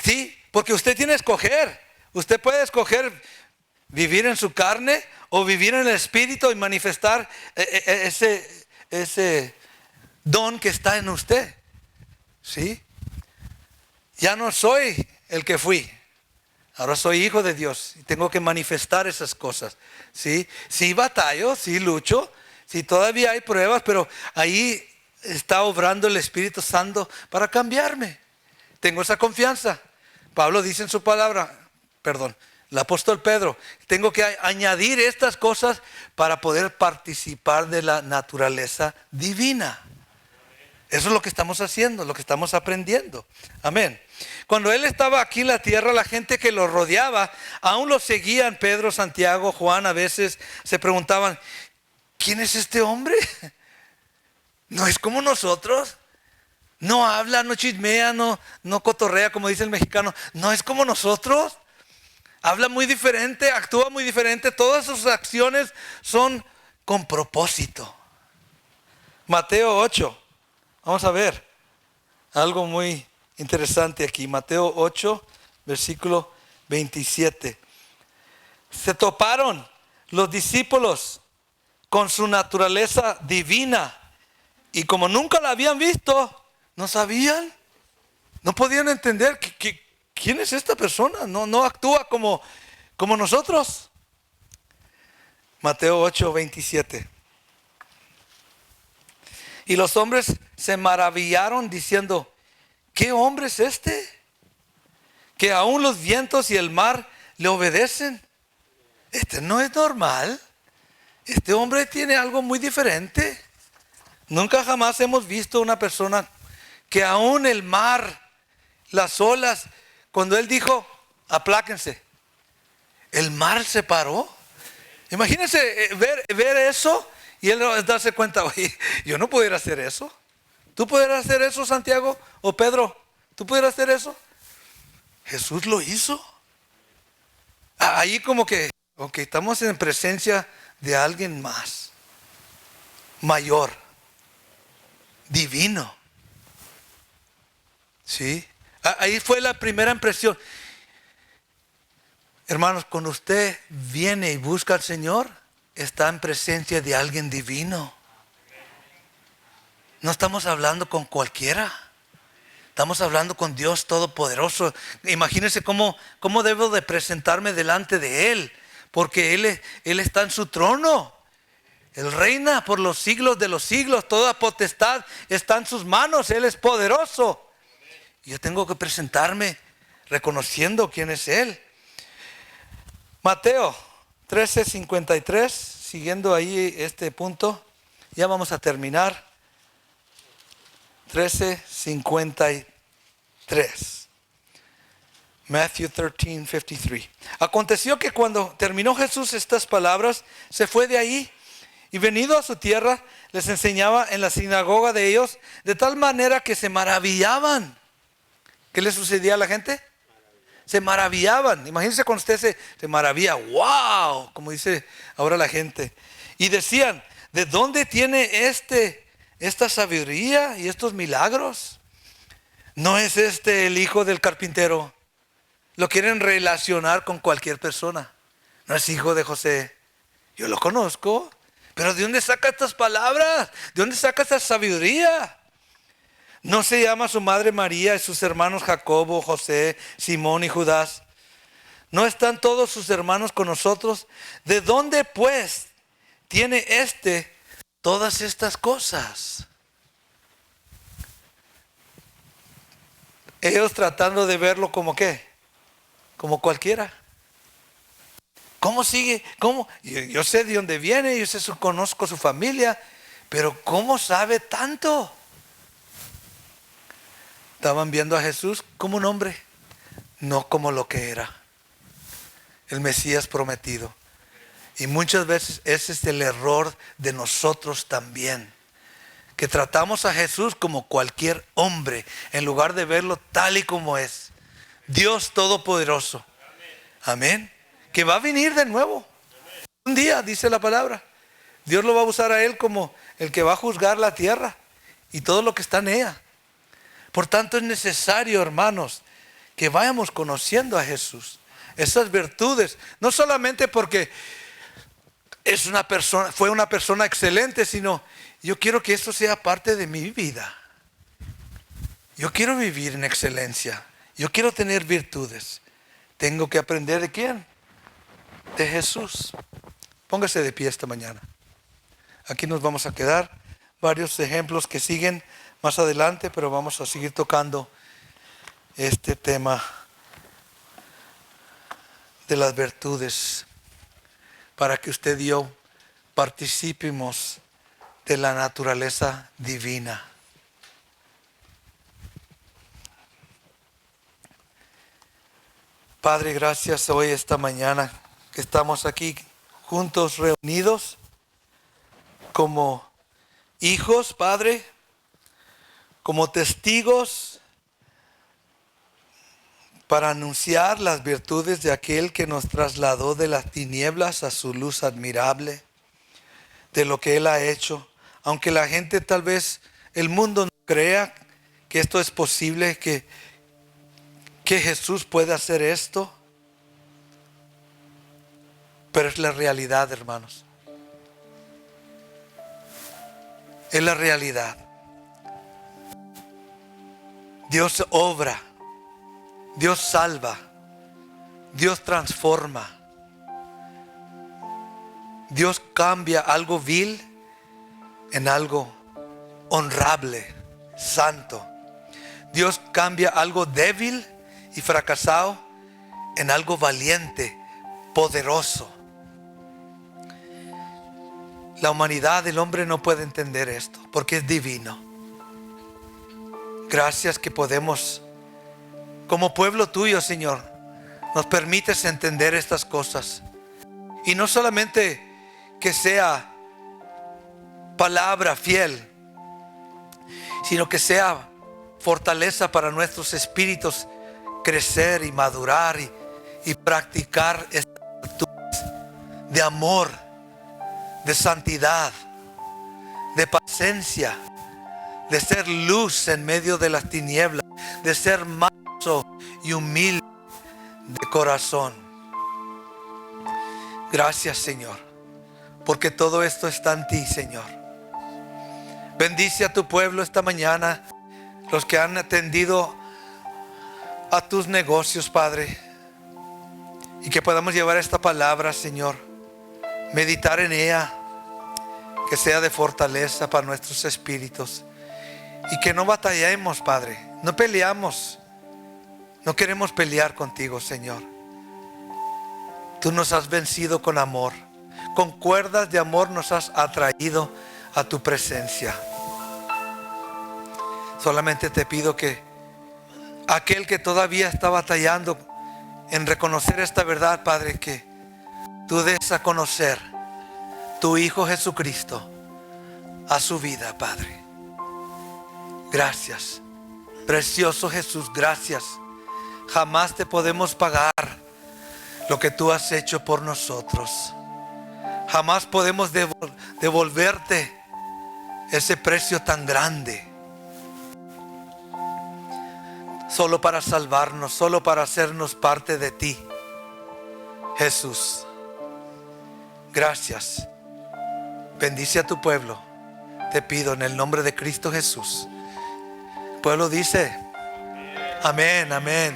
A: Sí, porque usted tiene que escoger. Usted puede escoger vivir en su carne o vivir en el espíritu y manifestar ese don que está en usted. ¿Sí? Ya no soy el que fui. Ahora soy hijo de Dios y tengo que manifestar esas cosas. ¿Sí? Sí batallo, sí lucho, sí todavía hay pruebas, pero ahí está obrando el Espíritu Santo para cambiarme. Tengo esa confianza. Pablo dice en su palabra, el apóstol Pedro, tengo que añadir estas cosas para poder participar de la naturaleza divina. Eso es lo que estamos haciendo, lo que estamos aprendiendo. Amén. Cuando Él estaba aquí en la tierra, la gente que lo rodeaba, aún lo seguían. Pedro, Santiago, Juan, a veces se preguntaban, ¿quién es este hombre? ¿No es como nosotros? No habla, no chismea, no cotorrea, como dice el mexicano. No es como nosotros. Habla muy diferente, actúa muy diferente. Todas sus acciones son con propósito. Mateo 8. Vamos a ver algo muy interesante aquí. Mateo 8, versículo 27. Se toparon los discípulos con su naturaleza divina. Y como nunca la habían visto, no sabían, no podían entender quién es esta persona. No actúa como nosotros. Mateo 8, 27. Y los hombres se maravillaron diciendo, ¿qué hombre es este? Que aún los vientos y el mar le obedecen. Este no es normal. Este hombre tiene algo muy diferente. Nunca jamás hemos visto una persona que aún el mar, las olas, cuando Él dijo, apláquense, el mar se paró. Imagínense ver eso. Y él darse cuenta, oye, yo no pudiera hacer eso. ¿Tú pudieras hacer eso, Santiago o Pedro? ¿Tú pudieras hacer eso? Jesús lo hizo. Ahí como que, ok, estamos en presencia de alguien más, mayor, divino. ¿Sí? Ahí fue la primera impresión. Hermanos, cuando usted viene y busca al Señor, está en presencia de alguien divino. No estamos hablando con cualquiera. Estamos hablando con Dios Todopoderoso. Imagínense cómo debo de presentarme delante de Él. Porque Él está en su trono. Él reina por los siglos de los siglos. Toda potestad está en sus manos. Él es poderoso. Yo tengo que presentarme reconociendo quién es Él. Mateo 13:53, siguiendo ahí este punto, ya vamos a terminar. 13:53. Matthew 13:53. Aconteció que cuando terminó Jesús estas palabras, se fue de ahí y venido a su tierra, les enseñaba en la sinagoga de ellos, de tal manera que se maravillaban. ¿Qué le sucedía a la gente? Se maravillaban. Imagínense cuando usted se maravilla. ¡Wow! Como dice ahora la gente. Y decían, ¿de dónde tiene esta sabiduría y estos milagros? ¿No es este el hijo del carpintero? Lo quieren relacionar con cualquier persona. No es hijo de José. Yo lo conozco. Pero ¿de dónde saca estas palabras? ¿De dónde saca esta sabiduría? ¿No se llama su madre María y sus hermanos Jacobo, José, Simón y Judas? ¿No están todos sus hermanos con nosotros? ¿De dónde pues tiene todas estas cosas? Ellos tratando de verlo como ¿qué? Como cualquiera. ¿Cómo sigue? ¿Cómo? Yo sé de dónde viene, conozco su familia, pero ¿cómo sabe tanto? Estaban viendo a Jesús como un hombre, no como lo que era, el Mesías prometido. Y muchas veces ese es el error de nosotros también, que tratamos a Jesús como cualquier hombre, en lugar de verlo tal y como es. Dios Todopoderoso. Amén. Que va a venir de nuevo. Un día, dice la palabra, Dios lo va a usar a él como el que va a juzgar la tierra y todo lo que está en ella. Por tanto, es necesario, hermanos, que vayamos conociendo a Jesús. Esas virtudes, no solamente porque fue una persona excelente, sino yo quiero que esto sea parte de mi vida. Yo quiero vivir en excelencia. Yo quiero tener virtudes. Tengo que aprender ¿de quién? De Jesús. Póngase de pie esta mañana. Aquí nos vamos a quedar. Varios ejemplos que siguen más adelante, pero vamos a seguir tocando este tema de las virtudes para que usted y yo participemos de la naturaleza divina. Padre, gracias hoy esta mañana que estamos aquí juntos, reunidos como hijos, Padre, como testigos para anunciar las virtudes de aquel que nos trasladó de las tinieblas a su luz admirable, de lo que Él ha hecho. Aunque la gente tal vez, el mundo no crea que esto es posible, que Jesús puede hacer esto, pero es la realidad, hermanos. Es la realidad. Dios obra, Dios salva, Dios transforma, Dios cambia algo vil en algo honrable, santo. Dios cambia algo débil y fracasado en algo valiente, poderoso. La humanidad, el hombre no puede entender esto porque es divino. Gracias que podemos, como pueblo tuyo, Señor, nos permites entender estas cosas. Y no solamente que sea palabra fiel, sino que sea fortaleza para nuestros espíritus crecer y madurar y practicar estas virtudes de amor, de santidad, de paciencia, de ser luz en medio de las tinieblas, de ser manso y humilde de corazón. Gracias, Señor, porque todo esto está en ti, Señor. Bendice a tu pueblo esta mañana, los que han atendido a tus negocios, Padre, y que podamos llevar esta palabra, Señor, meditar en ella, que sea de fortaleza para nuestros espíritus, y que no batallemos, Padre, No peleamos. No queremos pelear contigo, Señor. Tú nos has vencido con amor. Con cuerdas de amor nos has atraído a tu presencia. Solamente te pido que aquel que todavía está batallando en reconocer esta verdad, Padre, que tú des a conocer tu Hijo Jesucristo a su vida, Padre. Gracias, precioso Jesús, gracias. Jamás te podemos pagar lo que tú has hecho por nosotros. Jamás podemos devolverte ese precio tan grande. Solo para salvarnos, solo para hacernos parte de ti. Jesús, gracias. Bendice a tu pueblo. Te pido en el nombre de Cristo Jesús. El pueblo dice, amén, amén.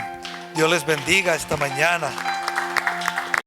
A: Dios les bendiga esta mañana.